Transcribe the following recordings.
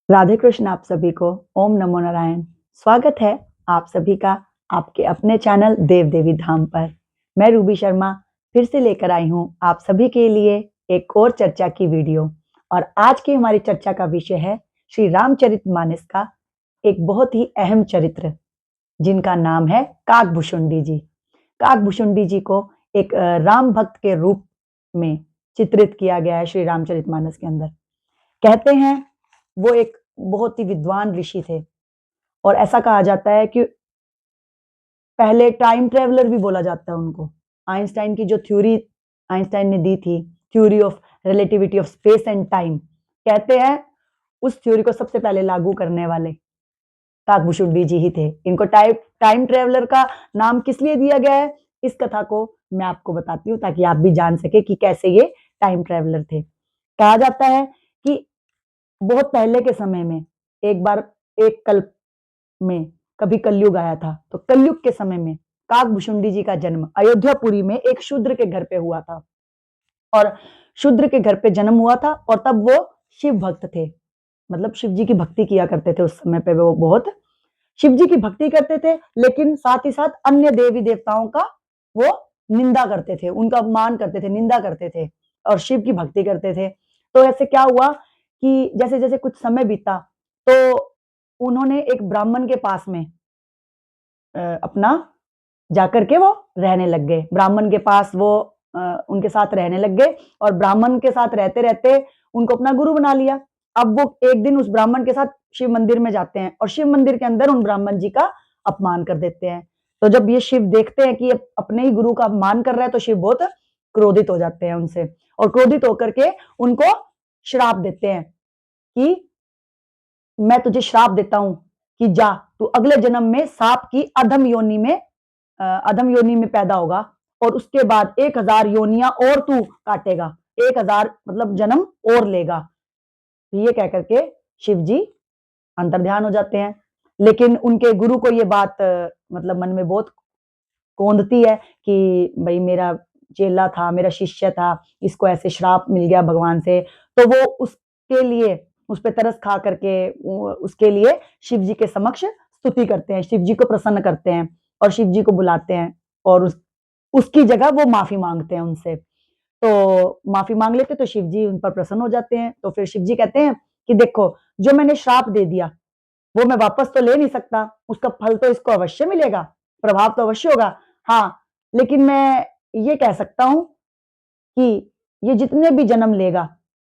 राधे कृष्ण आप सभी को। ओम नमो नारायण। स्वागत है आप सभी का आपके अपने चैनल देव देवी धाम पर। मैं रूबी शर्मा फिर से लेकर आई हूँ आप सभी के लिए एक और चर्चा की वीडियो। और आज की हमारी चर्चा का विषय है श्री रामचरितमानस का एक बहुत ही अहम चरित्र, जिनका नाम है काकभूषुंडी जी। काकभूषुंडी जी को एक राम भक्त के रूप में चित्रित किया गया है श्री रामचरितमानस के अंदर। कहते हैं वो एक बहुत ही विद्वान ऋषि थे, और ऐसा कहा जाता है कि पहले टाइम ट्रेवलर भी बोला जाता है उनको। आइंस्टाइन की जो थ्योरी आइंस्टाइन ने दी थी, theory of relativity of space and time, कहते हैं उस थ्योरी को सबसे पहले लागू करने वाले काकभूषुंडी जी ही थे। इनको टाइम ट्रेवलर का नाम किस लिए दिया गया है, इस कथा को मैं आपको बताती हूँ ताकि आप भी जान सके कि कैसे ये टाइम ट्रेवलर थे। कहा जाता है कि बहुत पहले के समय में एक बार एक कल्प में कभी कलयुग आया था। तो कलयुग के समय में काकभूषुंडी जी का जन्म अयोध्यापुरी में एक शूद्र के घर पे हुआ था। और शूद्र के घर पे जन्म हुआ था, और तब वो शिव भक्त थे, मतलब शिव जी की भक्ति किया करते थे। उस समय पे वो बहुत शिव जी की भक्ति करते थे, लेकिन साथ ही साथ अन्य देवी देवताओं का वो निंदा करते थे, उनका अपमान करते थे, निंदा करते थे, और शिव की भक्ति करते थे। तो ऐसे क्या हुआ कि जैसे जैसे कुछ समय बीता, तो उन्होंने एक ब्राह्मण के पास में अपना जाकर के वो रहने लग गए। ब्राह्मण के पास वो उनके साथ रहने लग गए, और ब्राह्मण के साथ रहते रहते उनको अपना गुरु बना लिया। अब वो एक दिन उस ब्राह्मण के साथ शिव मंदिर में जाते हैं, और शिव मंदिर के अंदर उन ब्राह्मण जी का अपमान कर देते हैं। तो जब ये शिव देखते हैं कि अपने ही गुरु का अपमान कर रहा है, तो शिव बहुत क्रोधित हो जाते हैं उनसे, और क्रोधित होकर के उनको श्राप देते हैं कि मैं तुझे श्राप देता हूं कि जा, तू अगले जन्म में सांप की अधम योनि में पैदा होगा, और उसके बाद 1000 योनियां और तू काटेगा, 1000 मतलब जन्म और लेगा। ये कह करके शिव जी अंतर्ध्यान हो जाते हैं। लेकिन उनके गुरु को ये बात मतलब मन में बहुत कौंधती है कि भाई मेरा चेला था, मेरा शिष्य था, इसको ऐसे श्राप मिल गया भगवान से। तो वो उसके लिए उस पर तरस खा करके उसके लिए शिव जी के समक्ष स्तुति करते हैं, शिव जी को प्रसन्न करते हैं, और शिव जी को बुलाते हैं, और उसकी जगह वो माफी मांगते हैं उनसे। तो माफी मांग लेते तो शिव जी उन पर प्रसन्न हो जाते हैं। तो फिर शिव जी कहते हैं कि देखो, जो मैंने श्राप दे दिया वो मैं वापस तो ले नहीं सकता, उसका फल तो इसको अवश्य मिलेगा, प्रभाव तो अवश्य होगा। हाँ, लेकिन मैं ये कह सकता हूं कि ये जितने भी जन्म लेगा,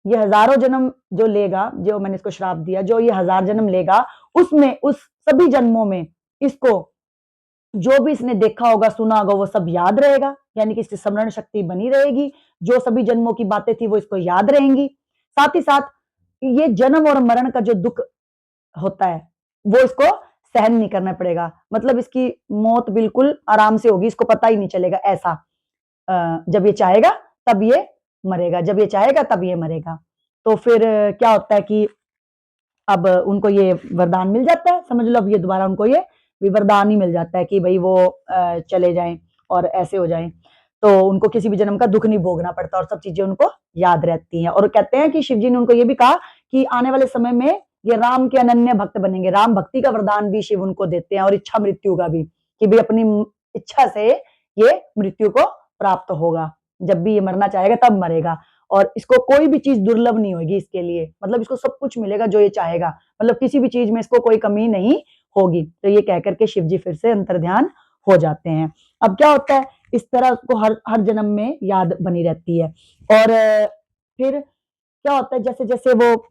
ये हजारों जन्म जो लेगा, जो मैंने इसको श्राप दिया, जो ये 1000 जन्म लेगा, उसमें उस सभी जन्मों में इसको जो भी इसने देखा होगा, सुना होगा, वो सब याद रहेगा, यानी कि इसकी स्मरण शक्ति बनी रहेगी। जो सभी जन्मों की बातें थी वो इसको याद रहेंगी। साथ ही साथ ये जन्म और मरण का जो दुख होता है वो इसको सहन नहीं करना पड़ेगा, मतलब इसकी मौत बिल्कुल आराम से होगी, इसको पता ही नहीं चलेगा। ऐसा जब ये चाहेगा तब ये मरेगा, जब ये चाहेगा तब ये मरेगा। तो फिर क्या होता है कि अब उनको ये वरदान मिल जाता है, समझ लो अब ये दोबारा उनको ये वरदान ही मिल जाता है कि भाई वो चले जाएं और ऐसे हो जाएं। तो उनको किसी भी जन्म का दुख नहीं भोगना पड़ता, और सब चीजें उनको याद रहती हैं। और कहते हैं कि शिव जी ने उनको ये भी कहा कि आने वाले समय में ये राम के अनन्य भक्त बनेंगे। राम भक्ति का वरदान भी शिव उनको देते हैं, और इच्छा मृत्यु का भी, कि भाई अपनी इच्छा से ये मृत्यु को प्राप्त होगा, जब भी ये मरना चाहेगा तब मरेगा, और इसको कोई भी चीज दुर्लभ नहीं होगी इसके लिए, मतलब इसको सब कुछ मिलेगा जो ये चाहेगा, मतलब किसी भी चीज में इसको कोई कमी नहीं होगी। तो ये कहकर के शिव जी फिर से अंतर्ध्यान हो जाते हैं। अब क्या होता है, इस तरह उसको हर हर जन्म में याद बनी रहती है। और फिर क्या होता है, जैसे जैसे वो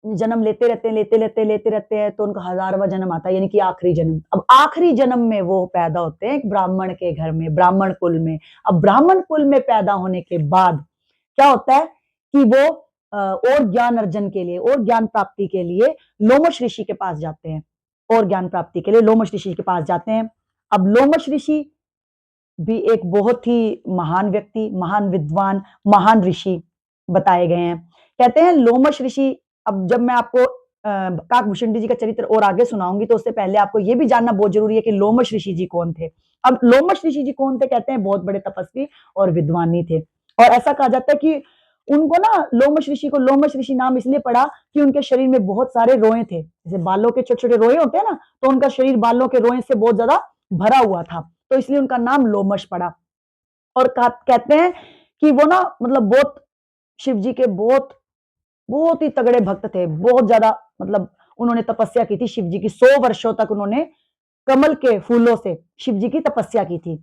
जन्म लेते रहते हैं, तो उनका 1000वां जन्म आता है, यानी कि आखिरी जन्म। अब आखिरी जन्म में वो पैदा होते हैं एक ब्राह्मण के घर में, ब्राह्मण कुल में। अब ब्राह्मण कुल में पैदा होने के बाद क्या होता है कि वो और ज्ञान अर्जन के लिए, और ज्ञान प्राप्ति के लिए लोमश ऋषि के पास जाते हैं, और ज्ञान प्राप्ति के लिए लोमश ऋषि के पास जाते हैं। अब लोमश ऋषि भी एक बहुत ही महान व्यक्ति, महान विद्वान, महान ऋषि बताए गए हैं। कहते हैं लोमश ऋषि, अब जब मैं आपको काकभूषुंडी जी का चरित्र और आगे सुनाऊंगी, तो उससे पहले आपको यह भी जानना बहुत जरूरी है कि लोमश ऋषि जी कौन थे। अब लोमश ऋषि जी कौन थे, कहते हैं बहुत बड़े तपस्वी और विद्वानी थे, और ऐसा कहा जाता है कि उनको ना लोमश ऋषि को लोमश ऋषि नाम इसलिए पड़ा कि उनके शरीर में बहुत सारे रोए थे, जैसे बालों के छोटे छोटे रोए होते हैं ना, तो उनका शरीर बालों के रोए से बहुत ज्यादा भरा हुआ था, तो इसलिए उनका नाम लोमश पड़ा। और कहते हैं कि वो ना मतलब बहुत शिव जी के बहुत बहुत ही तगड़े भक्त थे, बहुत ज्यादा, मतलब उन्होंने तपस्या की थी शिव जी की, 100 वर्षों तक उन्होंने कमल के फूलों से शिव जी की तपस्या की थी।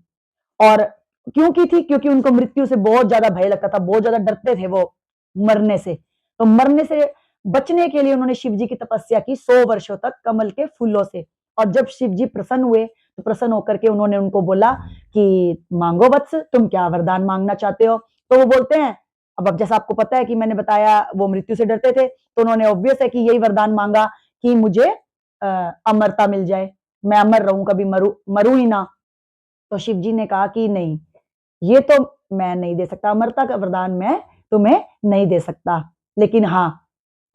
और क्यों की थी? क्योंकि उनको मृत्यु से बहुत ज्यादा भय लगता था, बहुत ज्यादा डरते थे वो मरने से, तो मरने से बचने के लिए उन्होंने शिव जी की तपस्या की 100 वर्षों तक कमल के फूलों से। और जब शिव जी प्रसन्न हुए तो प्रसन्न होकर के उन्होंने उनको बोला कि मांगो वत्स, तुम क्या वरदान मांगना चाहते हो? तो वो बोलते हैं, अब जैसा आपको पता है कि मैंने बताया वो मृत्यु से डरते थे, तो उन्होंने ऑब्वियस है कि यही वरदान मांगा कि मुझे अमरता मिल जाए, मैं अमर रहूं, कभी मरू ही ना। तो शिव जी ने कहा कि नहीं, ये तो मैं नहीं दे सकता, अमरता का वरदान मैं तुम्हें नहीं दे सकता, लेकिन हाँ,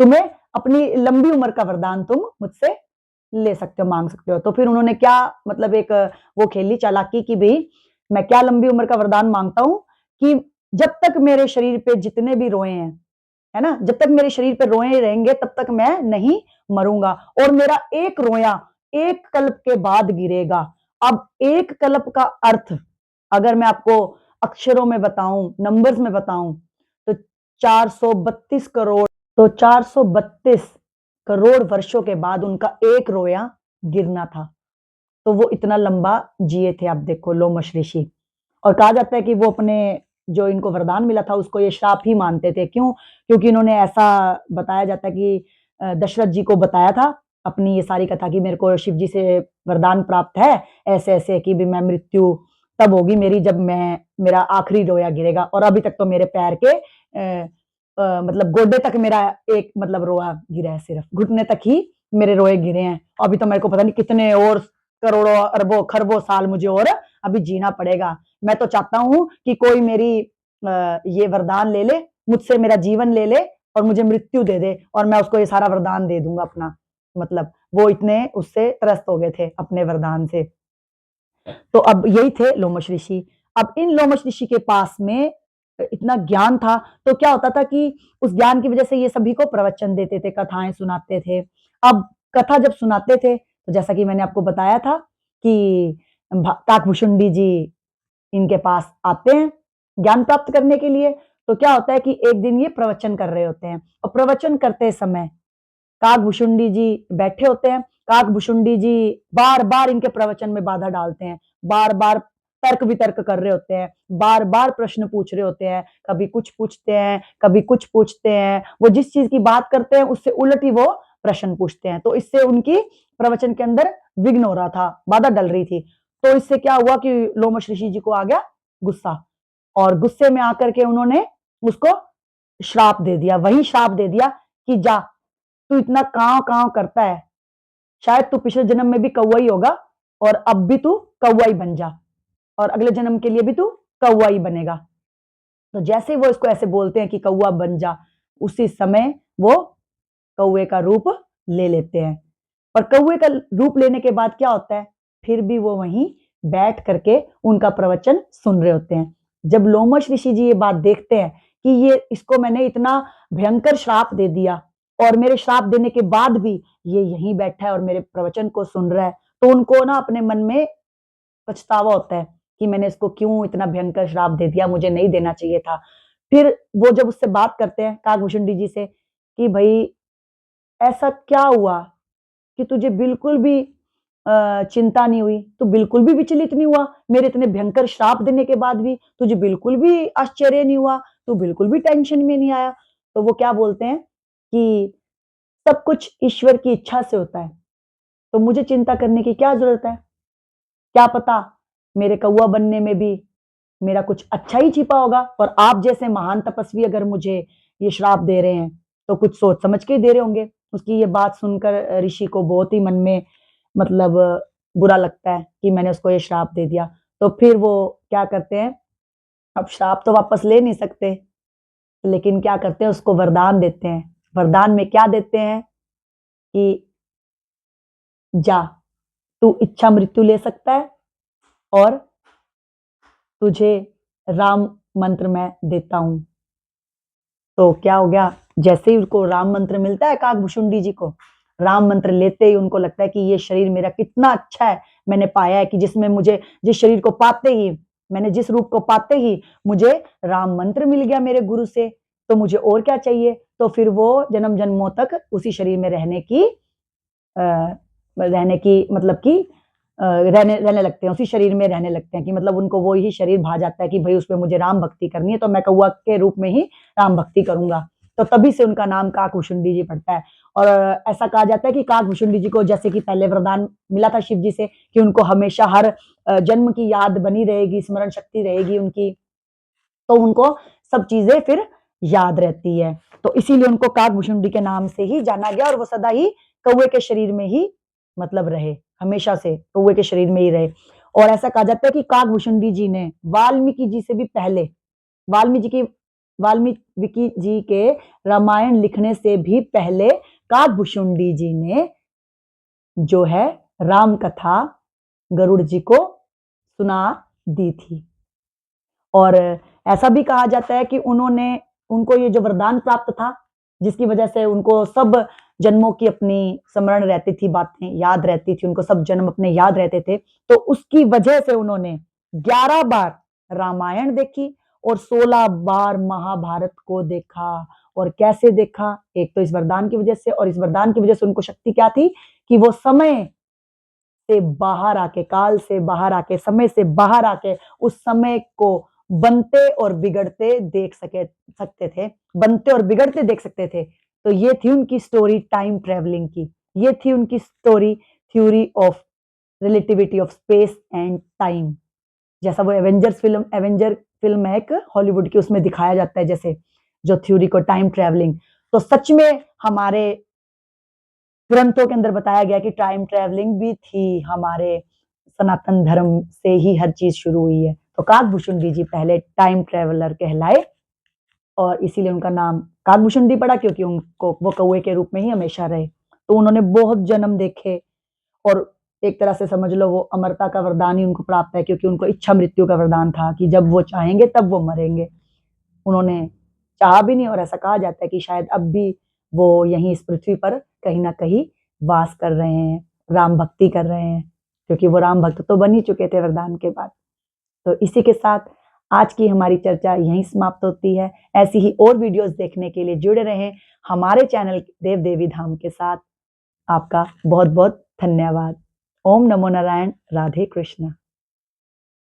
तुम्हें अपनी लंबी उम्र का वरदान तुम मुझसे ले सकते हो, मांग सकते हो। तो फिर उन्होंने क्या मतलब एक वो खेली चालाकी कि भाई मैं क्या लंबी उम्र का वरदान मांगता हूं कि जब तक मेरे शरीर पे जितने भी रोए हैं, है ना, जब तक मेरे शरीर पे रोए रहेंगे तब तक मैं नहीं मरूंगा, और मेरा एक रोया एक कल्प के बाद गिरेगा। अब एक कल्प का अर्थ अगर मैं आपको अक्षरों में बताऊं, नंबर्स में बताऊं, तो 432 करोड़, तो 432 करोड़ वर्षों के बाद उनका एक रोया गिरना था। तो वो इतना लंबा जिए थे, आप देखो लोमश ऋषि। और कहा जाता है कि वो अपने जो इनको वरदान मिला था उसको ये श्राप ही मानते थे। क्यों? क्योंकि इन्होंने ऐसा बताया जाता है कि दशरथ जी को बताया था अपनी ये सारी कथा कि मेरे को शिव जी से वरदान प्राप्त है ऐसे ऐसे कि भी मैं मृत्यु तब होगी मेरी जब मैं मेरा आखिरी रोया गिरेगा, और अभी तक तो मेरे पैर के मतलब गोडे तक मेरा एक मतलब रोआ गिरा है, सिर्फ घुटने तक ही मेरे रोए गिरे हैं। अभी तो मेरे को पता नहीं कितने और करोड़ों अरबों खरबों साल मुझे और अभी जीना पड़ेगा। मैं तो चाहता हूं कि कोई मेरी ये वरदान ले ले मुझसे, मेरा जीवन ले ले और मुझे मृत्यु दे दे, और मैं उसको ये सारा वरदान दे दूंगा अपना। मतलब वो इतने उससे त्रस्त हो गए थे अपने वरदान से। तो अब यही थे लोमश ऋषि। अब इन लोमश ऋषि के पास में इतना ज्ञान था, तो क्या होता था कि उस ज्ञान की वजह से ये सभी को प्रवचन देते थे, कथाएं सुनाते थे। अब कथा जब सुनाते थे तो जैसा कि मैंने आपको बताया था कि काकभूषुंडी जी इनके पास आते हैं ज्ञान प्राप्त करने के लिए। तो क्या होता है कि एक दिन ये प्रवचन कर रहे होते हैं, और प्रवचन करते समय काकभूषुंडी जी बैठे होते हैं। काकभूषुंडी जी बार बार इनके प्रवचन में बाधा डालते हैं, बार बार तर्क वितर्क कर रहे होते हैं, बार बार प्रश्न पूछ रहे होते हैं, कभी कुछ पूछते हैं कभी कुछ पूछते हैं। वो जिस चीज की बात करते हैं उससे उलट ही वो प्रश्न पूछते हैं, तो इससे उनकी प्रवचन के अंदर विघ्न हो रहा था, बाधा डल रही थी। तो इससे क्या हुआ कि लोमश ऋषि जी को आ गया गुस्सा, और गुस्से में आकर के उन्होंने उसको श्राप दे दिया, वही श्राप दे दिया कि जा, तू इतना कांव कांव करता है, शायद तू पिछले जन्म में भी कौवा ही होगा, और अब भी तू कौवा ही बन जा, और अगले जन्म के लिए भी तू कौवा ही बनेगा। तो जैसे वो इसको ऐसे बोलते हैं कि कौवा बन जा, उसी समय वो कौवे का रूप ले लेते हैं। और कौवे का रूप लेने के बाद क्या होता है, फिर भी वो वहीं बैठ करके उनका प्रवचन सुन रहे होते हैं। जब लोमश ऋषि जी ये बात देखते हैं कि ये इसको मैंने इतना भयंकर श्राप दे दिया, और मेरे श्राप देने के बाद भी ये यहीं बैठा है और मेरे प्रवचन को सुन रहा है, तो उनको ना अपने मन में पछतावा होता है कि मैंने इसको क्यों इतना भयंकर श्राप दे दिया, मुझे नहीं देना चाहिए था। फिर वो जब उससे बात करते हैं काकभूषुंडी जी से कि भाई ऐसा क्या हुआ कि तुझे बिल्कुल भी चिंता नहीं हुई, तू बिल्कुल भी विचलित नहीं हुआ, मेरे इतने भयंकर श्राप देने के बाद भी तुझे बिल्कुल भी आश्चर्य नहीं हुआ, तू बिल्कुल भी टेंशन में नहीं आया। तो वो क्या बोलते हैं कि सब कुछ ईश्वर की इच्छा से होता है, तो मुझे चिंता करने की क्या जरूरत है? क्या पता मेरे कौवा बनने में भी मेरा कुछ अच्छा ही छिपा होगा, और आप जैसे महान तपस्वी अगर मुझे ये श्राप दे रहे हैं तो कुछ सोच समझ के ही दे रहे होंगे। उसकी ये बात सुनकर ऋषि को बहुत ही मन में मतलब बुरा लगता है कि मैंने उसको ये श्राप दे दिया। तो फिर वो क्या करते हैं, अब श्राप तो वापस ले नहीं सकते, लेकिन क्या करते हैं उसको वरदान देते हैं। वरदान में क्या देते हैं कि जा, तू इच्छा मृत्यु ले सकता है, और तुझे राम मंत्र मैं देता हूं, तो क्या हो गया, जैसे ही उनको राम मंत्र मिलता है काकभूषुंडी जी को, राम मंत्र लेते ही उनको लगता है कि ये शरीर मेरा कितना अच्छा है, मैंने पाया है कि जिसमें मुझे जिस शरीर को पाते ही, मैंने जिस रूप को पाते ही मुझे राम मंत्र मिल गया मेरे गुरु से, तो मुझे और क्या चाहिए। तो फिर वो जन्म जन्मों तक उसी शरीर में रहने की मतलब कि रहने रहने लगते हैं, उसी शरीर में रहने लगते हैं कि मतलब उनको वो ही शरीर भा जाता है कि भाई उसमें मुझे राम भक्ति करनी है, तो मैं कौवा के रूप में ही राम भक्ति करूंगा। तो तभी से उनका नाम काकभूषुंडी जी पड़ता है। और ऐसा कहा जाता है कि काकभूषुंडी जी को जैसे कि पहले वरदान मिला था शिव जी से कि उनको हमेशा हर जन्म की याद बनी रहेगी, स्मरण शक्ति रहेगी उनकी, तो उनको सब चीजें फिर याद रहती है। तो इसीलिए उनको काकभूषुंडी के नाम से ही जाना गया और वो सदा ही कौवे के शरीर में ही मतलब रहे, हमेशा से कौवे के शरीर में ही रहे। और ऐसा कहा जाता है कि काकभूषुंडी जी ने वाल्मीकि जी से भी पहले, वाल्मीकि वाल्मीकि जी के रामायण लिखने से भी पहले काकभूषुंडी जी ने जो है राम कथा गरुड़ जी को सुना दी थी। और ऐसा भी कहा जाता है कि उनको ये जो वरदान प्राप्त था, जिसकी वजह से उनको सब जन्मों की अपनी स्मरण रहती थी, बातें याद रहती थी, उनको सब जन्म अपने याद रहते थे, तो उसकी वजह से उन्होंने 11 बार रामायण देखी और 16 बार महाभारत को देखा। और कैसे देखा, एक तो इस वरदान की वजह से, और इस वरदान की वजह से उनको शक्ति क्या थी कि वो समय से बाहर आके, काल से बाहर आके, समय से बाहर आके उस समय को बनते और बिगड़ते देख सकते थे, बनते और बिगड़ते देख सकते थे। तो ये थी उनकी स्टोरी टाइम ट्रेवलिंग की, ये थी उनकी story theory of relativity of space and time. जैसा वो एवेंजर फिल्म है एक हॉलीवुड की, उसमें दिखाया जाता है जैसे जो थ्योरी को टाइम ट्रेवलिंग, तो सच में हमारे ग्रंथों के अंदर बताया गया कि टाइम ट्रेवलिंग भी थी, हमारे सनातन धर्म से ही हर चीज शुरू हुई है। तो काकभूषुंडी जी पहले टाइम ट्रेवलर कहलाए और इसीलिए उनका नाम काकभूषुंडी पड़ा, क्योंकि उनको वो कौवे के रूप में ही हमेशा रहे। तो उन्होंने बहुत जन्म देखे और एक तरह से समझ लो वो अमरता का वरदान ही उनको प्राप्त है, क्योंकि उनको इच्छा मृत्यु का वरदान था कि जब वो चाहेंगे तब वो मरेंगे। उन्होंने चाहा भी नहीं, और ऐसा कहा जाता है कि शायद अब भी वो यहीं इस पृथ्वी पर कहीं ना कहीं वास कर रहे हैं, राम भक्ति कर रहे हैं, क्योंकि वो राम भक्त तो बन ही चुके थे वरदान के बाद। तो इसी के साथ आज की हमारी चर्चा यहीं समाप्त होती है। ऐसी ही और वीडियोस देखने के लिए जुड़े रहें हमारे चैनल देव देवी धाम के साथ। आपका बहुत बहुत धन्यवाद। ओम नमो नारायण, राधे कृष्ण।